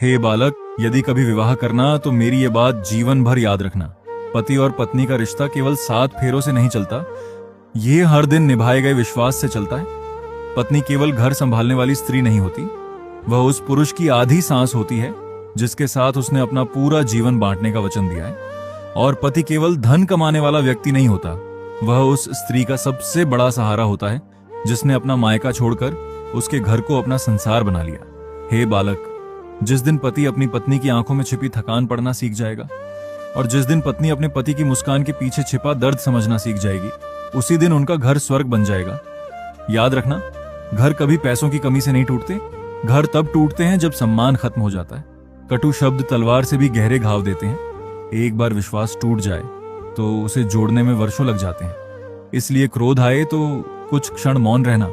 हे बालक, यदि कभी विवाह करना तो मेरी ये बात जीवन भर याद रखना। पति और पत्नी का रिश्ता केवल 7 फेरों से नहीं चलता, ये हर दिन निभाए गए विश्वास से चलता है। पत्नी केवल घर संभालने वाली स्त्री नहीं होती, वह उस पुरुष की आधी सांस होती है जिसके साथ उसने अपना पूरा जीवन बांटने का वचन दिया है। और पति केवल धन कमाने वाला व्यक्ति नहीं होता, वह उस स्त्री का सबसे बड़ा सहारा होता है जिसने अपना मायका छोड़कर उसके घर को अपना संसार बना लिया। हे बालक, जिस दिन पति अपनी पत्नी की आंखों में छिपी थकान पड़ना सीख जाएगा और जिस दिन पत्नी अपने पति की मुस्कान के पीछे छिपा दर्द समझना सीख जाएगी, उसी दिन उनका घर स्वर्ग बन जाएगा। याद रखना, घर कभी पैसों की कमी से नहीं टूटते, घर तब टूटते हैं जब सम्मान खत्म हो जाता है। कटु शब्द तलवार से भी गहरे घाव देते हैं। एक बार विश्वास टूट जाए तो उसे जोड़ने में वर्षों लग जाते हैं। इसलिए क्रोध आए तो कुछ क्षण मौन रहना,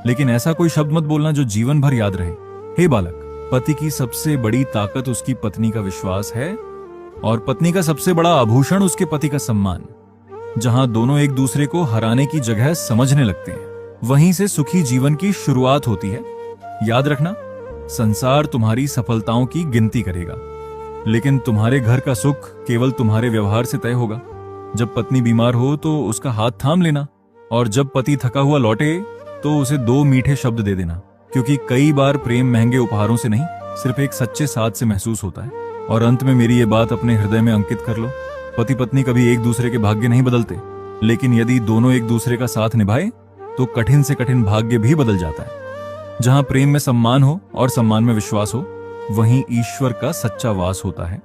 लेकिन ऐसा कोई शब्द मत बोलना जो जीवन भर याद रहे। हे बालक, पति की सबसे बड़ी ताकत उसकी पत्नी का विश्वास है और पत्नी का सबसे बड़ा आभूषण उसके पति का सम्मान। जहां दोनों एक दूसरे को हराने की जगह समझने लगते हैं, वहीं से सुखी जीवन की शुरुआत होती है। याद रखना, संसार तुम्हारी सफलताओं की गिनती करेगा, लेकिन तुम्हारे घर का सुख केवल तुम्हारे व्यवहार से तय होगा। जब पत्नी बीमार हो तो उसका हाथ थाम लेना, और जब पति थका हुआ लौटे तो उसे 2 मीठे शब्द दे देना, क्योंकि कई बार प्रेम महंगे उपहारों से नहीं, सिर्फ एक सच्चे साथ से महसूस होता है। और अंत में मेरी ये बात अपने हृदय में अंकित कर लो, पति पत्नी कभी एक दूसरे के भाग्य नहीं बदलते, लेकिन यदि दोनों एक दूसरे का साथ निभाए तो कठिन से कठिन भाग्य भी बदल जाता है। जहां प्रेम में सम्मान हो और सम्मान में विश्वास हो, वहीं ईश्वर का सच्चा वास होता है।